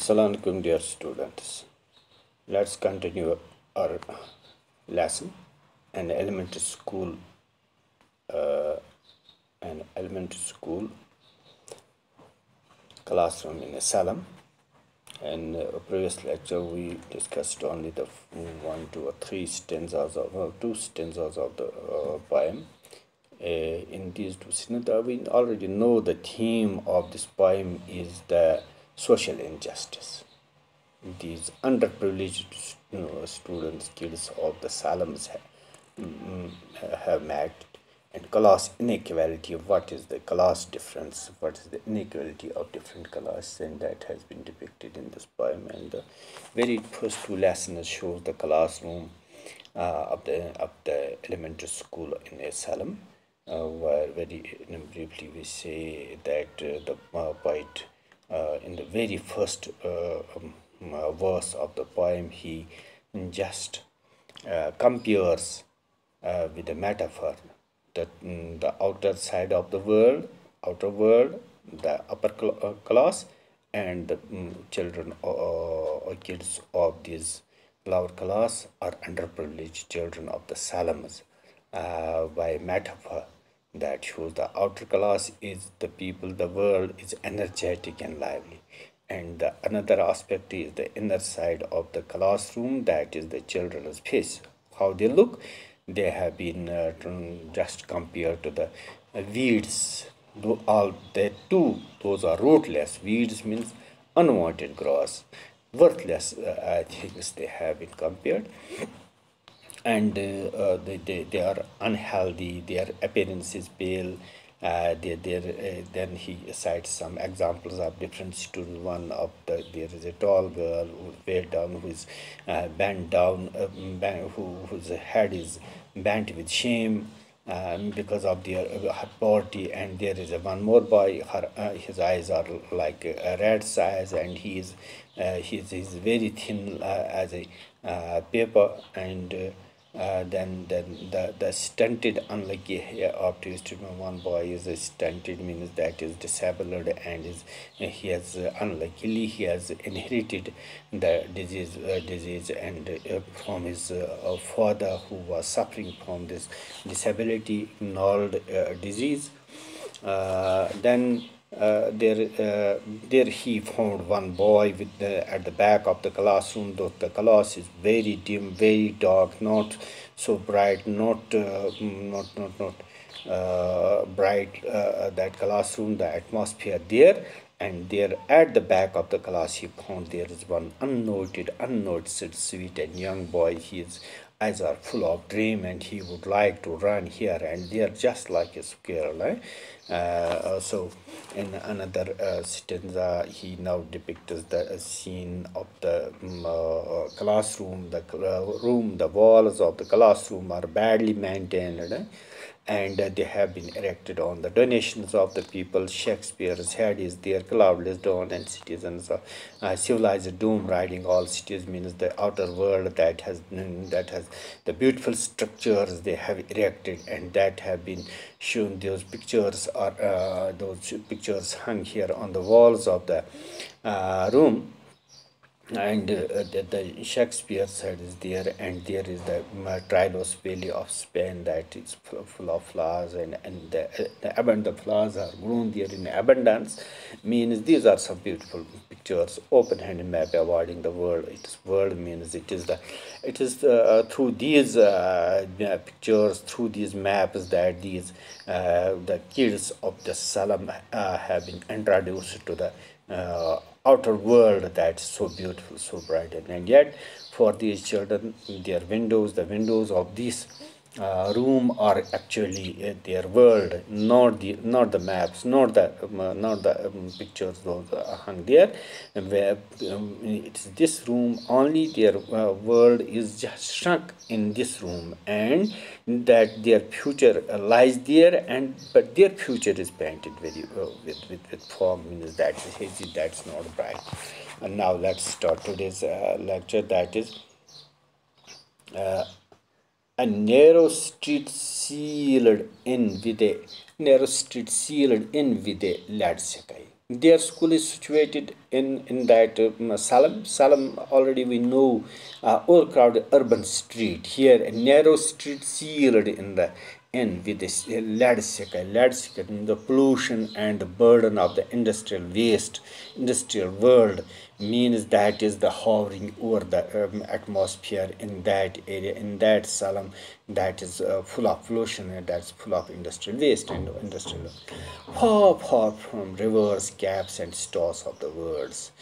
Assalamu alaikum, dear students. Let's continue our lesson. An elementary school, an elementary school classroom in Salem. In a previous lecture, we discussed only the one, two, or three stanzas of two stanzas of the poem. In these two stanzas, we already know the theme of this poem is the social injustice. These underprivileged students, kids of the Salems have met, and class inequality. What is the class difference? What is the inequality of different classes? And that has been depicted in this poem. And the very first two lessons shows the classroom of the elementary school in Salem, where very briefly we say that the poet in the very first verse of the poem, he just compares with a metaphor that the outer side of the world, outer world, the upper class, and the children or kids of this lower class are underprivileged children of the Salamas. By metaphor, that shows the outer class is the people, the world is energetic and lively, and the another aspect is the inner side of the classroom, that is the children's face, how they look. They have been just compared to the weeds. All they too, those are rootless. Weeds means unwanted grass, worthless things they have been compared. And they are unhealthy, their appearance is pale. Then he cites some examples of different students. One of there is a tall girl who's way down, who is bent down, whose head is bent with shame because of their her poverty. And there is one more boy, his eyes are like a rat's eyes, and he's very thin as a paper. And then the stunted, unlucky optimist, one boy is stunted, means that is disabled, and he has unluckily he has inherited the disease and from his father, who was suffering from this disability, gnarled disease. Then there he found one boy with at the back of the classroom. Though the class is very dim, very dark, not so bright, not bright. That classroom, the atmosphere there. And there at the back of the class, he found there is one unnoticed, sweet and young boy. His eyes are full of dream, and he would like to run here and there, just like a squirrel. So in another stanza, he now depicts the scene of the classroom. The walls of the classroom are badly maintained, and they have been erected on the donations of the people. Shakespeare's head is there, cloudless dawn, and citizens of civilized doom riding all cities, means the outer world that has the beautiful structures they have erected, and that have been shown. Those pictures hung here on the walls of the room. And the Shakespeare's head is there, and there is the Trailos Valley of Spain, that is full of flowers, and the abundant flowers are grown there in abundance. Means these are some beautiful pictures. Open-handed map awarding the world. Its world means it is through these pictures, through these maps, that these the kids of the Salem have been introduced to the outer world that's so beautiful, so bright. And yet for these children, their windows, the windows of this room are actually their world, not the maps, not the pictures those hung there. Where it's this room only, their world is just shrunk in this room, and that their future lies there, and but their future is painted very with fog, means that's hazy, that's not bright. And now let's start today's lecture, that is a narrow street sealed in with a lead sky. Their school is situated in that Salem. Salem already we know, overcrowded urban street. Here a narrow street sealed in the end with this lead sicker, the pollution and the burden of the industrial waste, industrial world means that is the hovering over the atmosphere in that area, in that Salem, that is full of pollution and that's full of industrial waste and industrial, far from rivers, caps and stores of the worlds.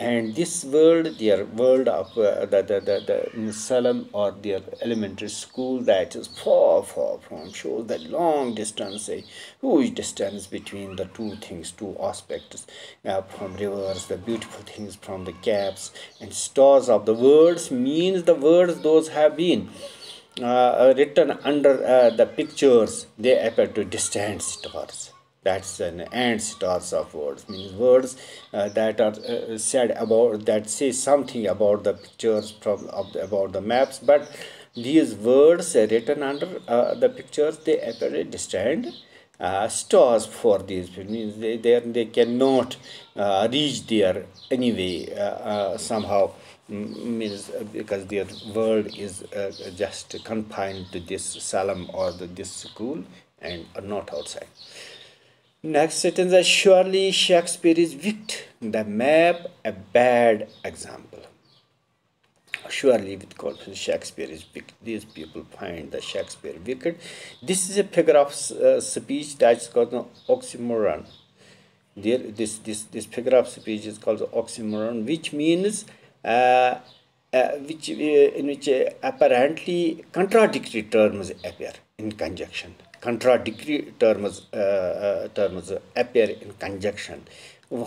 And this world, their world of the Salem or their elementary school, that is far from, shows the long distance, a huge distance between the two things, two aspects, from rivers, the beautiful things from the caps and stars of the words, means the words those have been written under the pictures, they appear to distant stars. That's an and stars of words, means words that are said about, that say something about the pictures from about the maps, but these words written under the pictures, they appear distant stars for these people, means they cannot reach there anyway, somehow, means because their world is just confined to this Salem or this school and not outside. Next sentence is surely Shakespeare is wicked, the map a bad example. Surely with confidence Shakespeare is wicked. These people find the Shakespeare wicked. This is a figure of speech that is called an oxymoron. There, this figure of speech is called oxymoron, which means in which apparently contradictory terms appear in conjunction. Contradictory terms appear in conjunction.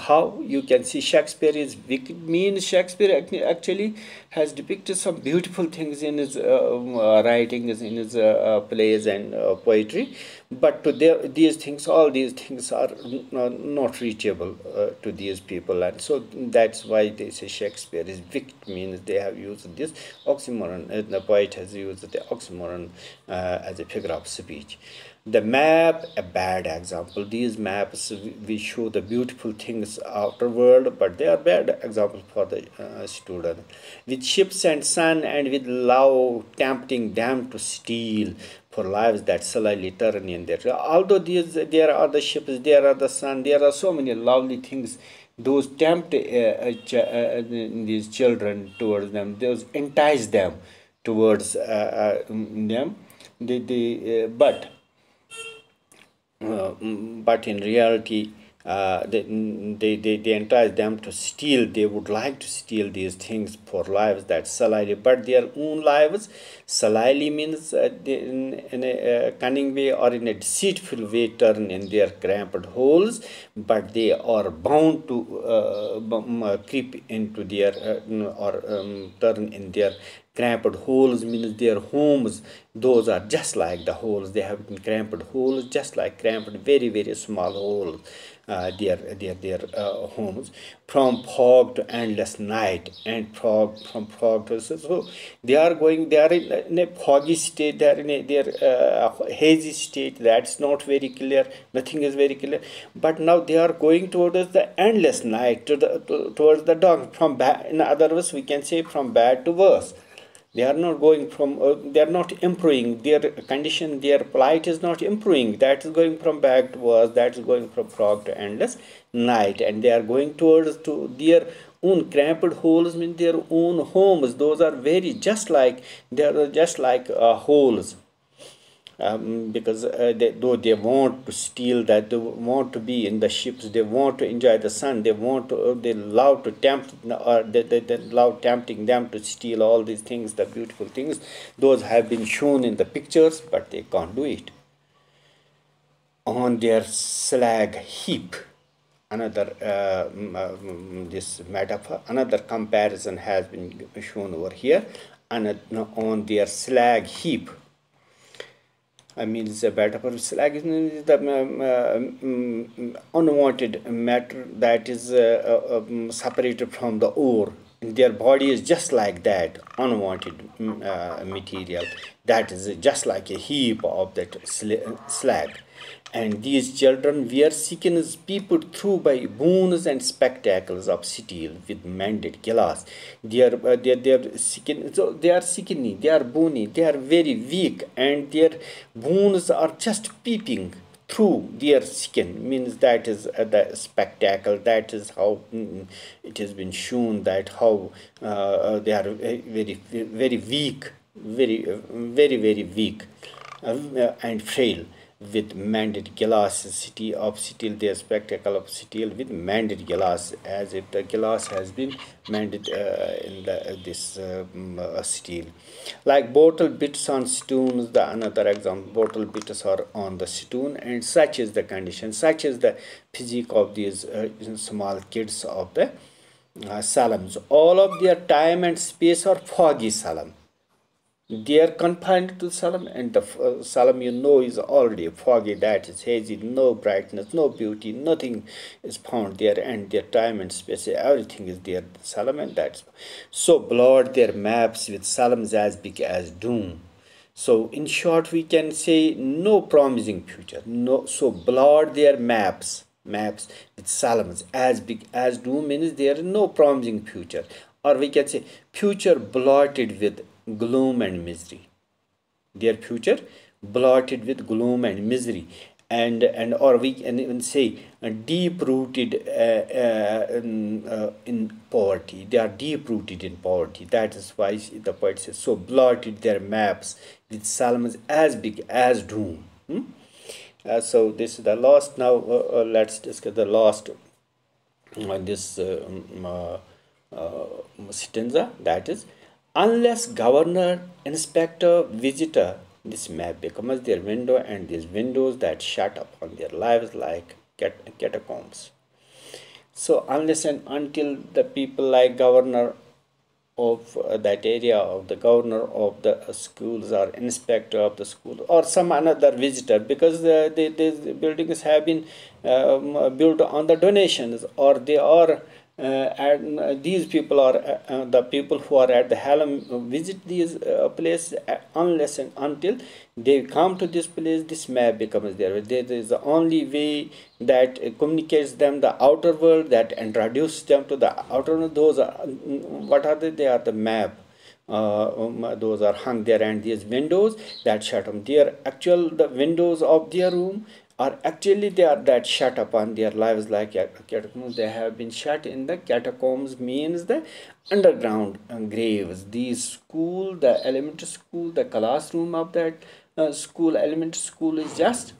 How you can see Shakespeare is wicked means Shakespeare actually has depicted some beautiful things in his writings, in his plays and poetry, but to these things, all these things are not reachable to these people, and so that's why they say Shakespeare is wicked, means they have used this oxymoron. The poet has used the oxymoron as a figure of speech. The map a bad example. These maps we show the beautiful things outer world, but they are bad examples for the student. With ships and sun and with love tempting them to steal for lives that slowly turn in their. Although there are the ships, there are the sun, there are so many lovely things. Those tempt these children towards them. Those entice them towards them. But in reality, they entice them to steal. They would like to steal these things for lives that slyly, but their own lives slyly means in a cunning way or in a deceitful way turn in their cramped holes, but they are bound to creep into their or turn in their cramped holes, means their homes, those are just like the holes. They have been cramped holes, just like cramped very small holes, their homes, from fog to endless night, and from fog to, so they are in a foggy state, they are in their hazy state, that's not very clear, nothing is very clear, but now they are going towards the endless night, towards the dawn, from bad, in other words we can say from bad to worse. They are not going from, they are not improving their condition, their plight is not improving, that is going from bad to worse, that is going from fog to endless night, and they are going towards to their own cramped holes, mean their own homes, those are very just like, they are just like holes. Because though they want to steal, that they want to be in the ships, they want to enjoy the sun, they want to, they love to tempt, or they love tempting them to steal all these things, the beautiful things, those have been shown in the pictures, but they can't do it. On their slag heap, another this metaphor, another comparison has been shown over here, and on their slag heap. I mean, it's a metaphor. Slag is the unwanted matter that is separated from the ore. Their body is just like that, unwanted material that is just like a heap of that slag. And these children were chickens peeped through by boons and spectacles of steel with mended glass. So they are skinny, they are bony, they are very weak, and their boons are just peeping through their skin. Means that is the spectacle. That is how it has been shown that how they are very weak, very weak and frail, with mended glass. City of steel, their spectacle of steel with mended glass, as if the glass has been mended in this steel. Like bottle bits on stones, the another example, bottle bits are on the stone, and such is the condition, such is the physique of these small kids of the salams. All of their time and space are foggy salam. They are confined to Salam, and the Salam, is already foggy, that is hazy, no brightness, no beauty, nothing is found there, and their time and space, everything is there, Salam, and that's so blurred their maps with Salams as big as doom. So, in short, we can say no promising future, no, so blurred their maps with Salams as big as doom means there is no promising future, or we can say future blotted with gloom and misery. Their future blotted with gloom and misery, and or we can even say deep rooted in poverty. They are deep rooted in poverty. That is why the poet says, so blotted their maps with salmons as big as doom. So this is the last. Now let's discuss the last this stanza, that is, unless governor, inspector, visitor, this map becomes their window, and these windows that shut upon their lives like catacombs. So unless and until the people like governor of that area, of the governor of the schools, or inspector of the school, or some another visitor, because these buildings have been built on the donations, or they are and these people are the people who are at the helm visit these places, unless and until they come to this place, this map becomes there. There is the only way that communicates them the outer world, that introduces them to the outer world. Those are what are they? They are the map. Those are hung there, and these windows that shut them. They are actual the windows of their room, or actually they are that shut upon their lives like catacombs. They have been shut in the catacombs, means the underground graves. These school, the elementary school, the classroom of that school, elementary school, is just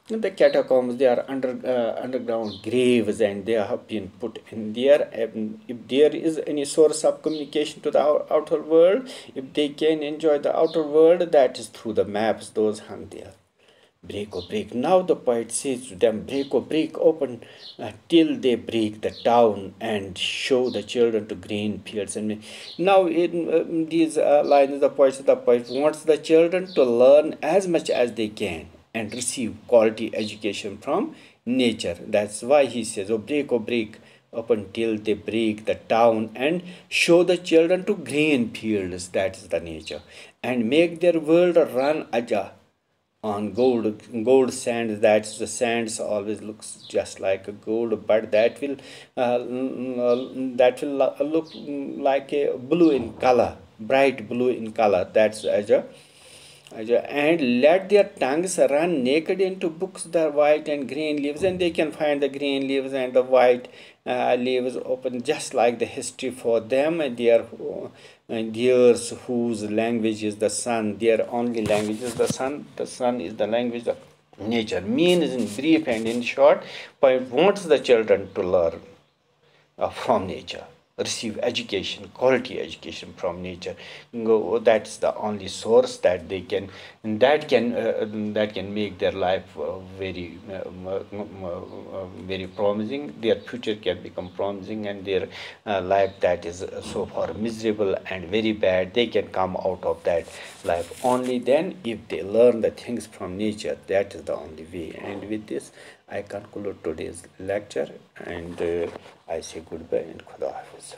the catacombs. They are underground graves, and they have been put in there. If there is any source of communication to the outer world, if they can enjoy the outer world, that is through the maps those hung there. Break, oh break. Now the poet says to them, break, oh break open till they break the town and show the children to green fields. And now in these lines, the poet wants the children to learn as much as they can and receive quality education from nature. That's why he says, oh break up until they break the town and show the children to green fields, that is the nature, and make their world run aja on gold sands. That's the sands always looks just like a gold, but that will look like a blue in color, bright blue in color. That's aja. And let their tongues run naked into books, the white and green leaves, and they can find the green leaves and the white leaves open, just like the history for them. And their and theirs whose language is the sun, their only language is the sun. The sun is the language of nature. Means in brief and in short, but wants the children to learn from nature, receive education, quality education from nature. That's the only source that they can, that can make their life very promising. Their future can become promising, and their life that is so far miserable and very bad, they can come out of that life only then if they learn the things from nature. That is the only way. And with this, I conclude today's lecture, and I say goodbye and Khuda Hafiz.